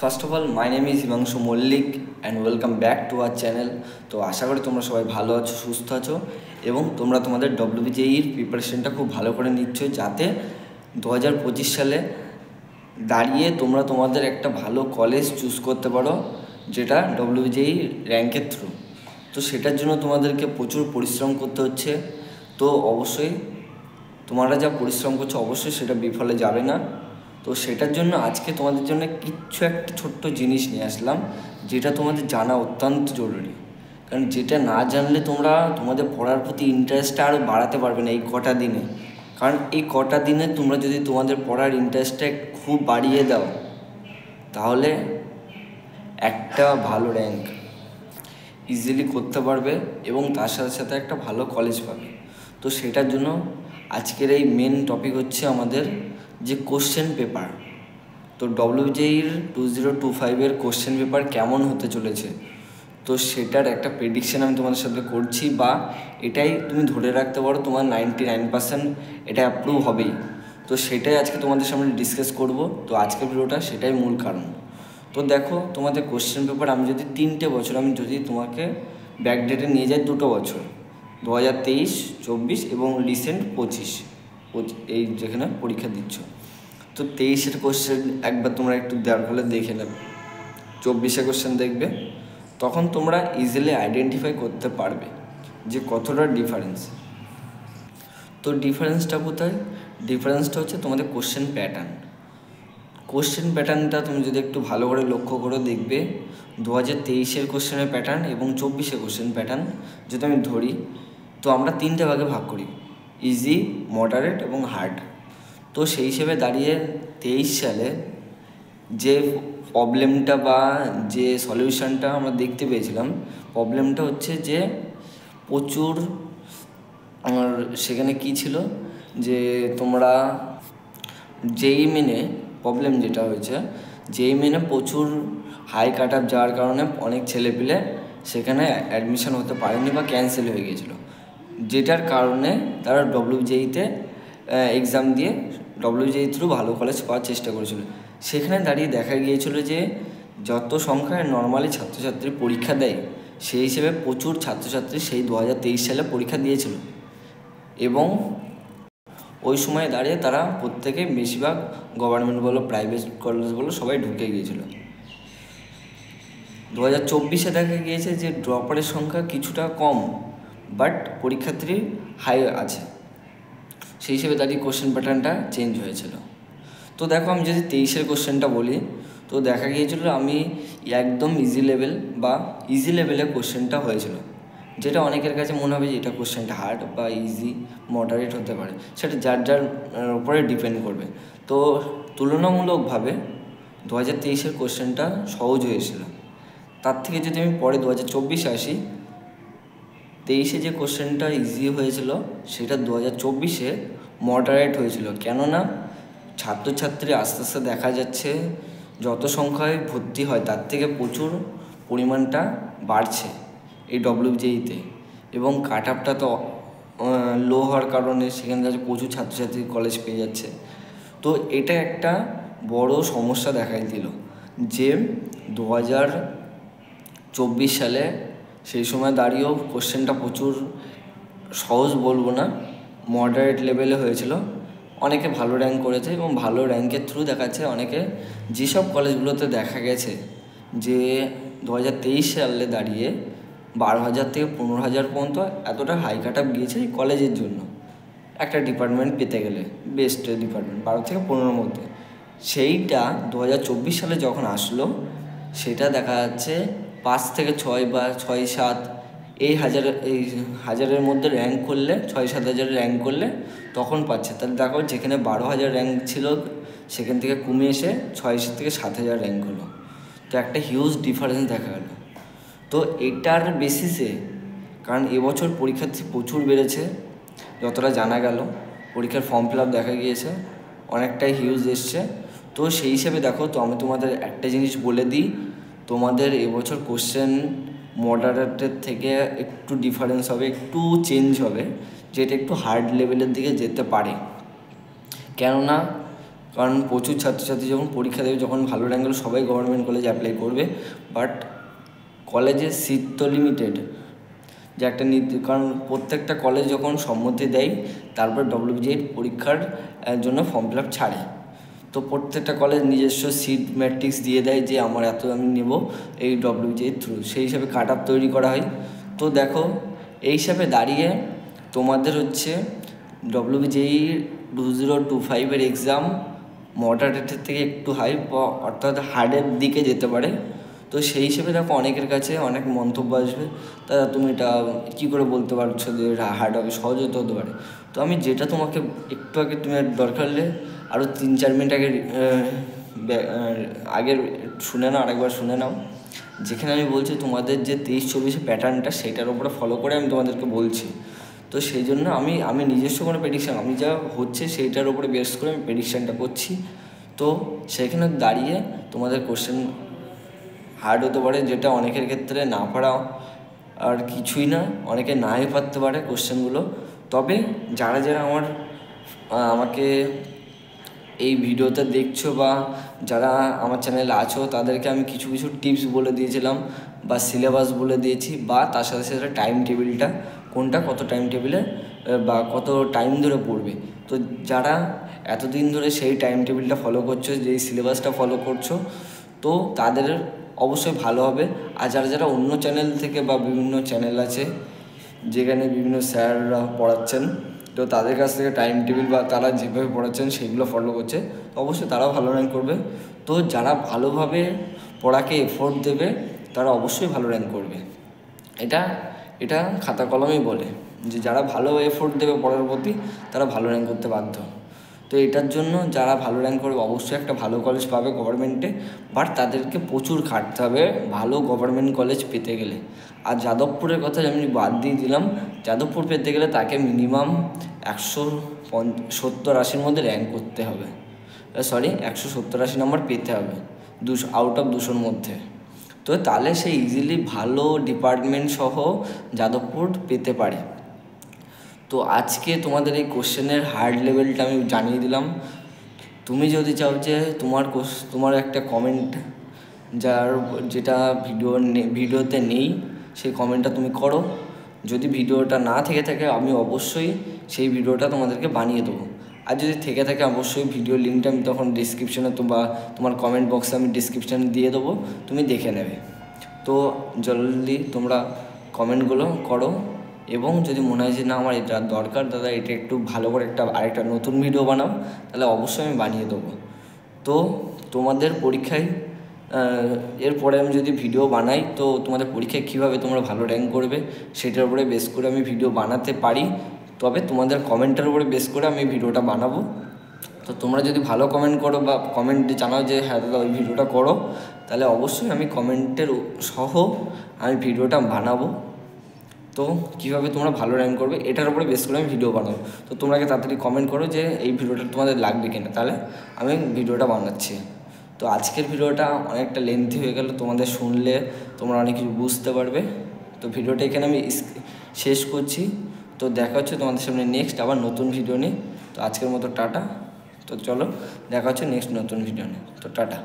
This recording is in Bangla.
First of all my name is Himanshu Mallick and welcome back to our channel. তো আশা করি তোমরা সবাই ভালো আছো, সুস্থ আছো এবং তোমরা তোমাদের ডব্লিউবিজেইর প্রিপারেশনটা খুব ভালো করে নিচ্ছ, যাতে 2025 সালে দাঁড়িয়ে তোমরা তোমাদের একটা ভালো কলেজ চুজ করতে পারো, যেটা ডব্লিউবিজেই র্যাঙ্কের থ্রু। তো সেটার জন্য তোমাদেরকে প্রচুর পরিশ্রম করতে হচ্ছে। তো অবশ্যই তোমরা যা পরিশ্রম করছো অবশ্যই সেটা বিফলে যাবে না। তো সেটার জন্য আজকে তোমাদের জন্য কিছু একটা ছোট্ট জিনিস নিয়ে আসলাম, যেটা তোমাদের জানা অত্যন্ত জরুরি। কারণ যেটা না জানলে তোমরা তোমাদের পড়ার প্রতি ইন্টারেস্টটা আরও বাড়াতে পারবে না এই কটা দিনে। কারণ এই কটা দিনে তোমরা যদি তোমাদের পড়ার ইন্টারেস্টটা খুব বাড়িয়ে দাও, তাহলে একটা ভালো র্যাঙ্ক ইজিলি করতে পারবে এবং তার সাথে সাথে একটা ভালো কলেজ পাবে। তো সেটার জন্য আজকের এই মেন টপিক হচ্ছে আমাদের যে কোশ্চেন পেপার। তো ডব্লিউবিজেইর 2025-এর কোশ্চেন পেপার কেমন হতে চলেছে, তো সেটার একটা প্রেডিকশান আমি তোমাদের সাথে করছি, বা এটাই তুমি ধরে রাখতে পারো তোমার 99% এটা অ্যাপ্রুভ হবেই। তো সেটাই আজকে তোমাদের সামনে ডিসকাস করব। তো আজকের ভিডিওটা সেটাই মূল কারণ। তো দেখো, তোমাদের কোশ্চেন পেপার আমি যদি 3টে বছর আমি যদি তোমাকে ব্যাকডেটে নিয়ে যাই, 2টো বছর 2023, 24 এবং রিসেন্ট 25, এই যেখানে পরীক্ষা দিচ্ছ। তো 23-এর কোশ্চেন একবার তোমরা একটু দেওয়ার ফলে দেখে নেবে, 24-এ কোশ্চেন দেখবে, তখন তোমরা ইজিলি আইডেন্টিফাই করতে পারবে যে কতটা ডিফারেন্স। তো ডিফারেন্সটা কোথায়? ডিফারেন্সটা হচ্ছে তোমাদের কোশ্চেন প্যাটার্ন। কোশ্চেন প্যাটার্নটা তুমি যদি একটু ভালো করে লক্ষ্য করে দেখবে, 2023-এর কোশ্চেনের প্যাটার্ন এবং 24-এর কোশ্চেন প্যাটার্ন যদি আমি ধরি, তো আমরা 3টে ভাগে ভাগ করি, ইজি, মডারেট এবং হার্ড। তো সেই হিসেবে দাঁড়িয়ে 23 সালে যে প্রবলেমটা বা যে সলিউশনটা আমরা দেখতে পেয়েছিলাম, প্রবলেমটা হচ্ছে যে প্রচুর আমার সেখানে কি ছিল, যে তোমরা যেই মেনে প্রবলেম যেটা হয়েছে, যেই মেনে প্রচুর হাই কাট আপ যাওয়ার কারণে অনেক ছেলেপিলে সেখানে অ্যাডমিশন হতে পারেনি বা ক্যান্সেল হয়ে গিয়েছিলো, যেটার কারণে তারা ডব্লিউবিজেইতে এক্সাম দিয়ে ডব্লিউবিজেই থ্রু ভালো কলেজ পাওয়ার চেষ্টা করেছিল। সেখানে দাঁড়িয়ে দেখা গিয়েছিল যে যত সংখ্যায় নর্মালি ছাত্রছাত্রী পরীক্ষা দেয়, সেই হিসেবে প্রচুর ছাত্রছাত্রী সেই 2023 সালে পরীক্ষা দিয়েছিল এবং ওই সময় দাঁড়িয়ে তারা প্রত্যেকে বেশিরভাগ গভর্নমেন্ট বলো প্রাইভেট কলেজ বলো সবাই ঢুকে গিয়েছিল। 2024-এ দেখা গিয়েছে যে ড্রপারের সংখ্যা কিছুটা কম, বাট পরীক্ষার্থী হাই আছে, সেই হিসেবে দাঁড়িয়ে কোশ্চেন প্যাটার্নটা চেঞ্জ হয়েছিল। তো দেখো, আমি যদি 23-এর কোশ্চেনটা বলি, তো দেখা গিয়েছিল আমি একদম ইজি লেভেল বা ইজি লেভেলে কোশ্চেনটা হয়েছিল, যেটা অনেকের কাছে মনে হবে যে এটা কোশ্চেনটা হার্ড বা ইজি মডারেট হতে পারে, সেটা যার যার উপরে ডিপেন্ড করবে। তো তুলনামূলকভাবে 2023-এর কোশ্চেনটা সহজ হয়েছিল। তার থেকে যদি আমি পরে 2024-এ আসি, 23-এ যে কোশ্চেনটা ইজি হয়েছিল সেটা 2024-এ মডারেট হয়েছিল। কেননা ছাত্রছাত্রী আস্তে আস্তে দেখা যাচ্ছে যত সংখ্যায় ভর্তি হয় তার থেকে প্রচুর পরিমাণটা বাড়ছে এই ডব্লিউবিজেইতে, এবং কাট আপটা তো লো হওয়ার কারণে সেখানে কাছে প্রচুর ছাত্রছাত্রী কলেজ পেয়ে যাচ্ছে। তো এটা একটা বড় সমস্যা দেখাই দিল যে 2024 সালে সেই সময় দাঁড়িয়েও কোশ্চেনটা প্রচুর সহজ বলবো না, মডারেট লেভেলে হয়েছিল। অনেকে ভালো র্যাঙ্ক করেছে এবং ভালো র্যাঙ্কের থ্রু দেখাচ্ছে অনেকে। যেসব কলেজগুলোতে দেখা গেছে যে 2023 সালে দাঁড়িয়ে 12,000 থেকে 15,000 পর্যন্ত এতটা হাই কাট আপ গিয়েছে এই কলেজের জন্য, একটা ডিপার্টমেন্ট পেতে গেলে বেস্ট ডিপার্টমেন্ট 12 থেকে 15-র মধ্যে, সেইটা 2024 সালে যখন আসলো সেটা দেখা যাচ্ছে 5 থেকে 6 বা 6-7 এই হাজারের মধ্যে র্যাঙ্ক করলে, 6-7 হাজারের র্যাঙ্ক করলে তখন পাচ্ছে। তাহলে দেখো, যেখানে 12,000 র্যাঙ্ক ছিল সেখান থেকে কমে এসে 6 থেকে 7,000 র্যাঙ্ক হলো। তো একটা হিউজ ডিফারেন্স দেখা গেল। তো এটার বেসিসে, কারণ এবছর পরীক্ষার্থী প্রচুর বেড়েছে, যতটা জানা গেল পরীক্ষার ফর্ম ফিল আপ দেখা গিয়েছে অনেকটাই হিউজ এসছে। তো সেই হিসেবে দেখো, তো আমি তোমাদের একটা জিনিস বলে দিই, তোমাদের এবছর কোশ্চেন মডারেটের থেকে একটু ডিফারেন্স হবে, একটু চেঞ্জ হবে, যেটা একটু হার্ড লেভেলের দিকে যেতে পারে। কেননা কারণ প্রচুর ছাত্রছাত্রী যখন পরীক্ষা দেবে, যখন ভালো র্যাঙ্ক হলে সবাই গভর্নমেন্ট কলেজে অ্যাপ্লাই করবে, বাট কলেজের সিট তো লিমিটেড, যে একটা কারণ প্রত্যেকটা কলেজ যখন সম্মতি দেয় তারপর WBJEE পরীক্ষার জন্য ফর্ম ফিল আপ ছাড়ে। তো প্রত্যেকটা কলেজ নিজস্ব সিট ম্যাট্রিক্স দিয়ে দেয় যে আমার এত আমি নেব এই WBJEE থ্রু, সেই হিসাবে কাট আপ তৈরি করা হয়। তো দেখো এই হিসাবে দাঁড়িয়ে তোমাদের হচ্ছে WBJEE 2025 এক্সাম মডারেটের থেকে একটু হাই, অর্থাৎ হার্ডের দিকে যেতে পারে। তো সেই হিসেবে দেখো অনেকের কাছে অনেক মন্তব্য আসবে, দাদা তুমি এটা কী করে বলতে পারছো যে হার্ড হবে, সহজ হতে পারে। তো আমি যেটা তোমাকে একটু আগে, তুমি দরকার হলে আরও 3-4 মিনিট আগের শুনে নাও, আরেকবার শুনে নাও, যেখানে আমি বলছি তোমাদের যে 23-24 প্যাটার্নটা সেইটার উপরে ফলো করে আমি তোমাদেরকে বলছি। তো সেই জন্য আমি নিজস্ব কোনো প্রেডিকশান, আমি যা হচ্ছে সেইটার উপরে বেস করে আমি প্রেডিকশানটা করছি। তো সেখানে দাঁড়িয়ে তোমাদের কোশ্চেন হার্ড হতে পারে, যেটা অনেকের ক্ষেত্রে না পারা আর কিছুই না, অনেকে নাই পারতে পারে কোশ্চেনগুলো। তবে যারা যারা আমাকে এই ভিডিওতে দেখছো বা যারা আমার চ্যানেলে আছো, তাদেরকে আমি কিছু কিছু টিপস বলে দিয়েছিলাম বা সিলেবাস বলে দিয়েছি, বা তার সাথে সাথে টাইম টেবিলটা কোনটা কত টাইম টেবিলে বা কত টাইম ধরে পড়বে। তো যারা এতদিন ধরে সেই টাইম টেবিলটা ফলো করছো, যেই সিলেবাসটা ফলো করছো, তো তাদের অবশ্যই ভালো হবে। আর যারা যারা অন্য চ্যানেল থেকে বা বিভিন্ন চ্যানেল আছে যেখানে বিভিন্ন স্যাররা পড়াচ্ছেন, তো তাদের কাছ থেকে টাইম টেবিল বা তারা যেভাবে পড়াচ্ছেন সেগুলো ফলো করছে, তো অবশ্যই তারাও ভালো র্যাঙ্ক করবে। তো যারা ভালোভাবে পড়াকে এফোর্ট দেবে তারা অবশ্যই ভালো র্যাঙ্ক করবে। এটা খাতা কলমেই বলে যে যারা ভালো এফোর্ট দেবে পড়ার প্রতি তারা ভালো র্যাঙ্ক করতে বাধ্য। তো এটার জন্য যারা ভালো র্যাঙ্ক করবে অবশ্যই একটা ভালো কলেজ পাবে গভর্নমেন্টে, বাট তাদেরকে প্রচুর খাটতে হবে ভালো গভর্নমেন্ট কলেজ পেতে গেলে। আর যাদবপুরের কথা আমি বাদ দিয়ে দিলাম, যাদবপুর পেতে গেলে তাকে মিনিমাম 170-80 মধ্যে র্যাঙ্ক করতে হবে, 170-80 নাম্বার পেতে হবে আউট অফ 200 মধ্যে। তো তাহলে সে ইজিলি ভালো ডিপার্টমেন্ট সহ যাদবপুর পেতে পারে। তো আজকে তোমাদের এই কোশ্চেনের হার্ড লেভেলটা আমি জানিয়ে দিলাম। তুমি যদি চাও যে তোমার একটা কমেন্ট যেটা ভিডিওতে নেই, সেই কমেন্টটা তুমি করো। যদি ভিডিওটা না থেকে থাকে আমি অবশ্যই সেই ভিডিওটা তোমাদেরকে বানিয়ে দেবো। আর যদি থেকে থাকে অবশ্যই ভিডিও লিঙ্কটা আমি তখন ডিসক্রিপশানে বা তোমার কমেন্ট বক্সে আমি ডিসক্রিপশানে দিয়ে দেবো, তুমি দেখে নেবে। তো জলদি তোমরা কমেন্টগুলো করো, এবং যদি মনে হয় যে না আমার এটা দরকার দাদা, এটা একটু ভালো করে আরেকটা নতুন ভিডিও বানাও, তাহলে অবশ্যই আমি বানিয়ে দেবো। তো তোমাদের পরীক্ষায় এরপরে আমি যদি ভিডিও বানাই, তো তোমাদের পরীক্ষায় কীভাবে তোমরা ভালো র্যাঙ্ক করবে সেটার উপরে বেস করে আমি ভিডিও বানাতে পারি, তবে তোমাদের কমেন্টের উপরে বেস করে আমি ভিডিওটা বানাবো। তো তোমরা যদি ভালো কমেন্ট করো বা কমেন্টে জানাও যে হ্যাঁ দাদা ওই ভিডিওটা করো, তাহলে অবশ্যই আমি কমেন্টের সহ আমি ভিডিওটা বানাবো। তো কীভাবে তোমরা ভালো র্যাঙ্ক করবে এটার উপরে বেস করে আমি ভিডিও বানাবো। তো তোমরা তাড়াতাড়ি কমেন্ট করো যে এই ভিডিওটা তোমাদের লাগবে কিনা, তাহলে আমি ভিডিওটা বানাচ্ছি। তো আজকের ভিডিওটা অনেকটা লেন্থি হয়ে গেল, তোমাদের শুনলে তোমরা অনেক কিছু বুঝতে পারবে। তো ভিডিওটা এখানে আমি শেষ করছি। তো দেখা হচ্ছে তোমাদের সামনে নেক্সট আবার নতুন ভিডিও নিয়ে। তো আজকের মতো টাটা। তো চলো দেখা হচ্ছে নেক্সট নতুন ভিডিও নিয়ে। তো টাটা।